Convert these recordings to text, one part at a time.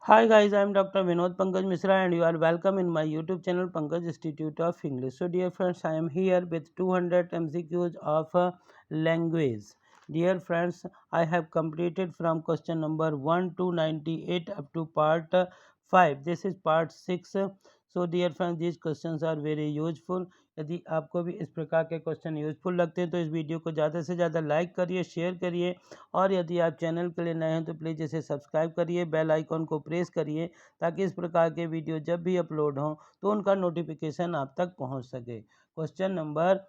Hi guys, I am Dr. Vinod Pankaj Misra and you are welcome in my YouTube channel Pankaj Institute of English. So dear friends, I am here with 200 MCQs of language. Dear friends, I have completed from question number 1 to 98 up to part 5. This is part 6. So dear friends, these questions are very useful. यदि आपको भी इस प्रकार के question useful लगते हैं तो इस वीडियो को ज़्यादा से ज़्यादा लाइक करिए, शेयर करिए और यदि आप चैनल के लिए नए हैं तो प्लीज़ इसे सब्सक्राइब करिए, बेल आइकॉन को प्रेस करिए ताकि इस प्रकार के वीडियो जब भी अपलोड हों तो उनका नोटिफिकेशन आप तक पहुंच सके। Question number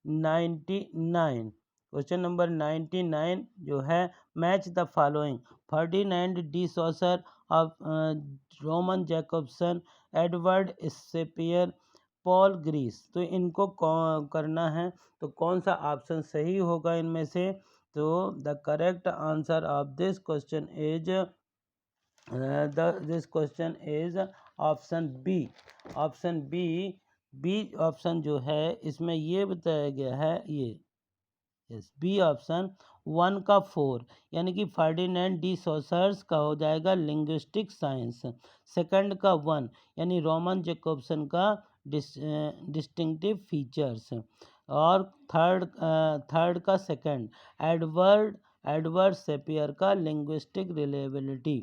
99। क्वेश्चन नंबर 99 जो है, match the following. Ferdinand de Saussure of Roman Jakobson, Edward Sapir, Paul Grice. तो इनको करना है तो कौन सा ऑप्शन सही होगा इनमें से? तो the correct answer of this question is option B. Option B. B option जो है इसमें ये बताया गया है, ये यस बी ऑप्शन 1 का 4 यानी कि फर्डिनेंड डी सोसर्स का हो जाएगा लिंग्विस्टिक साइंस। सेकंड का 1 यानी रोमन जैकबसन का डिस्टिंक्टिव फीचर्स। और थर्ड का सेकंड एडवर्ड सेपियर का लिंग्विस्टिक रिलेबिलिटी।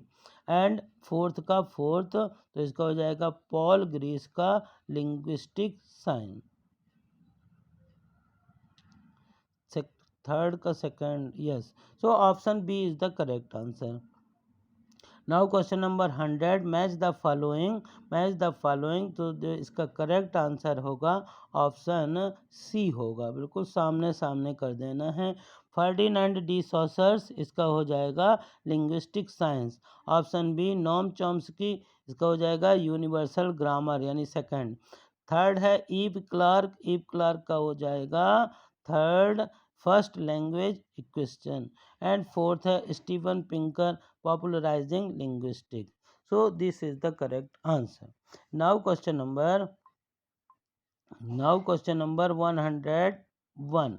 एंड फोर्थ तो इसका हो जाएगा पॉल ग्रीस का लिंग्विस्टिक साइंस। थर्ड का second, yes. So option B is the correct answer. Now question number 100, match the following. तो जो इसका करेक्ट आंसर होगा ऑप्शन सी होगा, बिल्कुल सामने सामने कर देना है। फर्डिनेंड डी सॉसर्स, इसका हो जाएगा linguistic science. Option B Noam Chomsky, इसका हो जाएगा यूनिवर्सल ग्रामर यानी सेकंड। थर्ड है ईव क्लार्क का हो जाएगा third first language equation. And fourth है Steven Pinker, popularizing linguistics. So this is the correct answer. Now question number 101.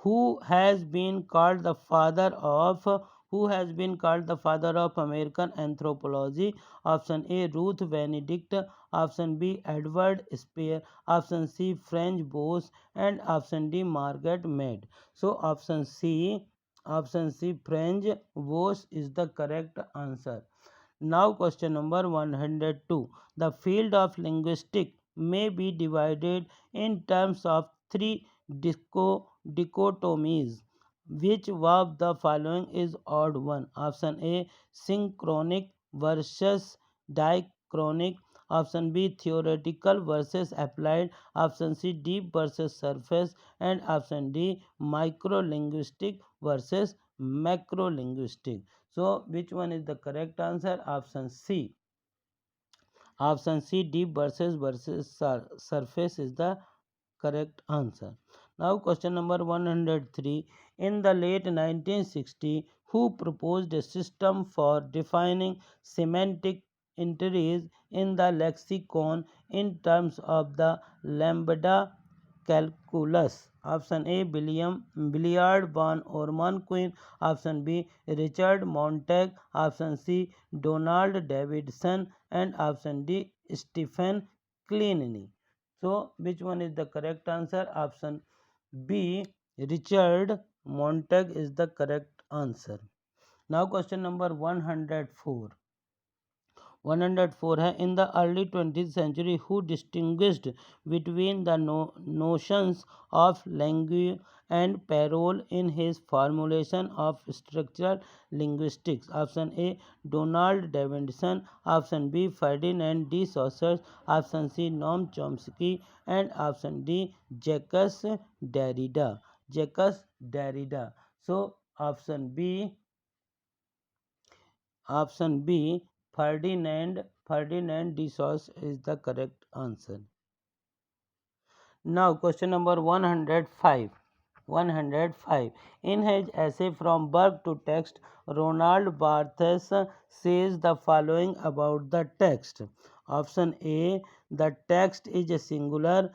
who has been called the father of American anthropology? Option A Ruth Benedict, option B Edward Spear, option C French Bose, and option D Margaret Mead. So option C French Bose is the correct answer. Now question number 102. The field of linguistics may be divided in terms of three dichotomies. Which of the following is odd one? Option A synchronic versus diachronic, option B theoretical versus applied, option C deep versus surface, and option D microlinguistic versus macrolinguistic. So which one is the correct answer? Option C deep versus surface is the correct answer. Now question number 103. In the late 1960s, who proposed a system for defining semantic entities in the lexicon in terms of the lambda calculus? Option A Billiard van Orman Quinn, option B Richard Montague, option C Donald Davidson, and option D Stephen Kleene. So which one is the correct answer? Option B Richard Montague is the correct answer. Now question number 104. 104 है, in the early 20th century who distinguished between the notions of language and parole in his formulation of structural linguistics? Option A Donald Davidson, option B Ferdinand de Saussure, option C Noam Chomsky, and option D Jacques Derrida. So option B Ferdinand de Saussure is the correct answer. Now question number 105. In his essay From Birth to Text, Ronald Barthes says the following about the text. Option A, the text is a singular.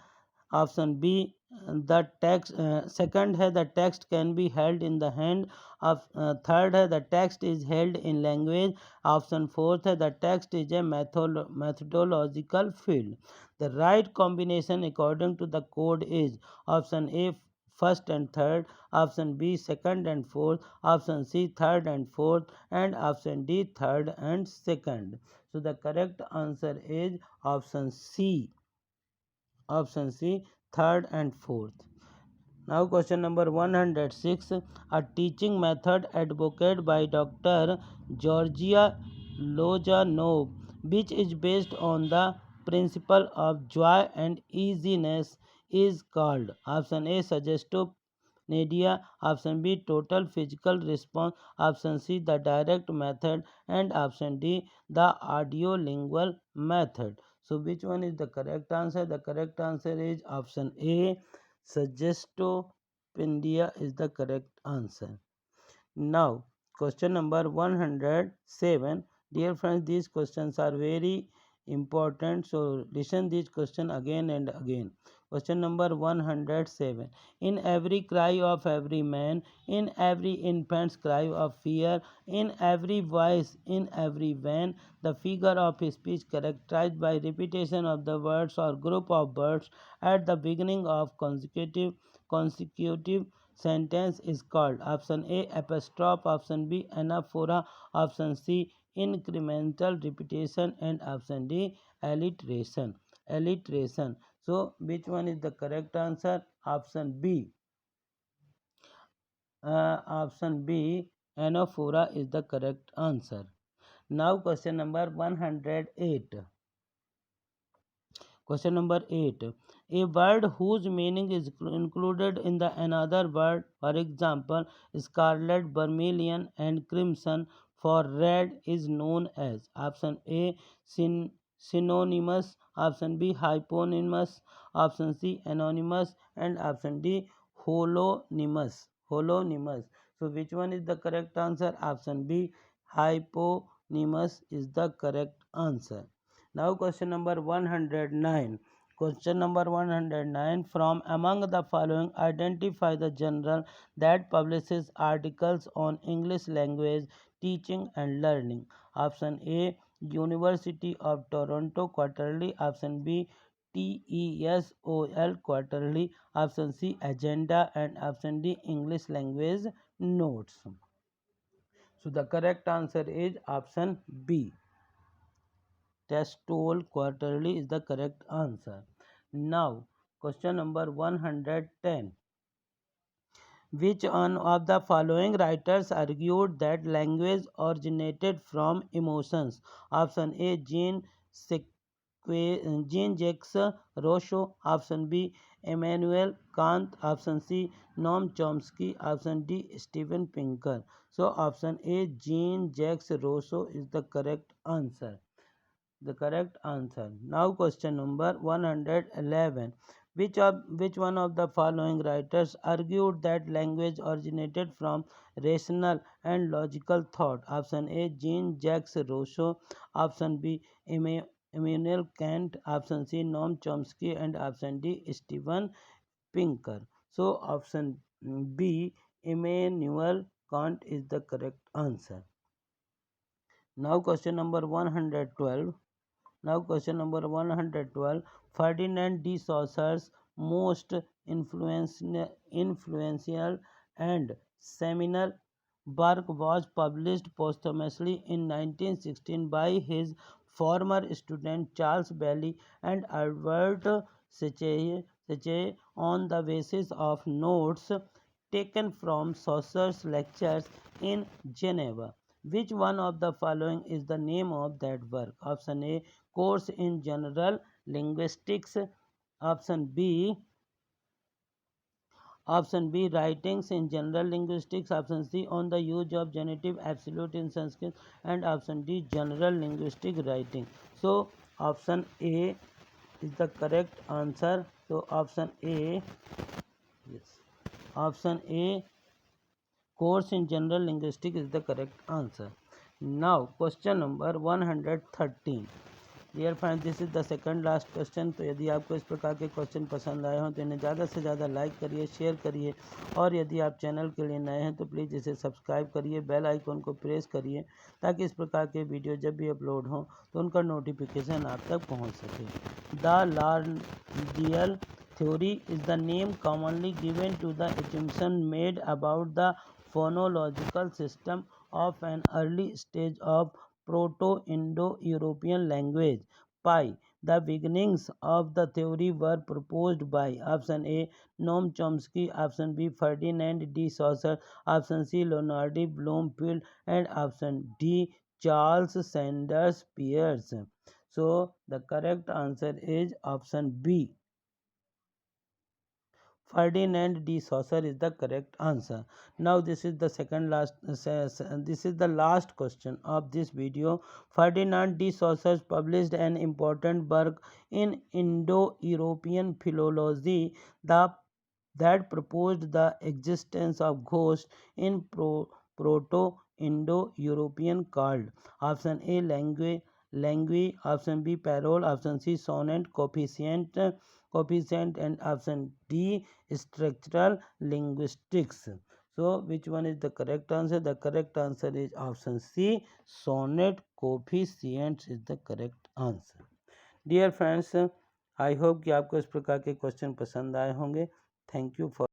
Option B, the text second है the text can be held in the hand of third है the text is held in language option fourth है the text is a methodological field. The right combination according to the code is option A first and third, option B second and fourth, option C third and fourth, and option D third and second. So the correct answer is option C. Option C third and fourth. Now question number 106, a teaching method advocated by Dr. Georgia Lojanov, which is based on the principle of joy and easiness, is called option A suggestive nadia, option B total physical response, option C the direct method, and option D the audiolingual method. So which one is the correct answer? The correct answer is option A suggestopindia is the correct answer. Now, question number 107. Dear friends, these questions are very important. So, listen these questions again and again. Question number 107. In every cry of every man, in every infant's cry of fear, in every voice, in every vein, the figure of speech characterized by repetition of the words or group of words at the beginning of consecutive sentence is called option A apostrophe, option B anaphora, option C incremental repetition, and option D alliteration. Alliteration. So which one is the correct answer? Option B. Option B anaphora is the correct answer. Now question number 108. Question number 8. A word whose meaning is included in the another word, for example, scarlet, vermilion, and crimson for red is known as option A synonymous, option B hyponymous, option C anonymous, and option D holonymous. Holonymous. So which one is the correct answer? Option B hyponymous is the correct answer. Now question number 109. Question number 109. From among the following, identify the journal that publishes articles on English language teaching and learning. Option A University of Toronto Quarterly. Option B TESOL Quarterly. Option C Agenda, and option D English Language Notes. So the correct answer is option B. TESOL Quarterly is the correct answer. Now, question number 110. Which one of the following writers argued that language originated from emotions? Option A. Jean-Jacques Rousseau. Option B. Immanuel Kant. Option C. Noam Chomsky. Option D. Steven Pinker. So, option A. Jean-Jacques Rousseau is the correct answer. The correct answer. Now question number 111. Which one of the following writers argued that language originated from rational and logical thought? Option A Jean-Jacques Rousseau, option B Immanuel Kant, option C Noam Chomsky, and option D Steven Pinker. So option B Immanuel Kant is the correct answer. Now question number 112. Now question number 112. Ferdinand de Saussures most influential and seminal work was published posthumously in 1916 by his former student Charles Bailey and Albert Sechet on the basis of notes taken from Saussure's lectures in Geneva. Which one of the following is the name of that work? Option A Course in General Linguistics. Option B Writings in General Linguistics. Option C On the Use of Genitive Absolute in Sanskrit, and option D General Linguistic Writing. So option A is the correct answer. So option A, yes, option A Course in General Linguistics is the correct answer. Now question number 113. Dear friends, this is the second last question. तो यदि आपको इस प्रकार के question पसंद आए हों तो इन्हें ज़्यादा से ज़्यादा लाइक करिए, शेयर करिए, और यदि आप चैनल के लिए नए हैं तो प्लीज़ इसे सब्सक्राइब करिए, बेल आइकन को प्रेस करिए, ताकि इस प्रकार के वीडियो जब भी अपलोड हों तो उनका नोटिफिकेशन आप तक पहुँच सके। द लार्डियल theory is the name commonly given to the assumption made about the phonological system of an early stage of Proto-Indo-European language. Pi. The beginnings of the theory were proposed by option A. Noam Chomsky, option B. Ferdinand de Saussure, option C. Leonard Bloomfield, and option D. Charles Sanders Peirce. So the correct answer is option B. Ferdinand de Saussure is the correct answer. Now this is the this is the last question of this video. Ferdinand de Saussure published an important work in Indo-European philology that proposed the existence of ghosts in Proto-Indo-European called option A language, option B parole, option C sonnet coefficient, and option D structural linguistics. So which one is the correct answer? The correct answer is option C, sonnet coefficients is the correct answer. Dear friends, I hope कि आपको इस प्रकार के question पसंद आए होंगे. Thank you for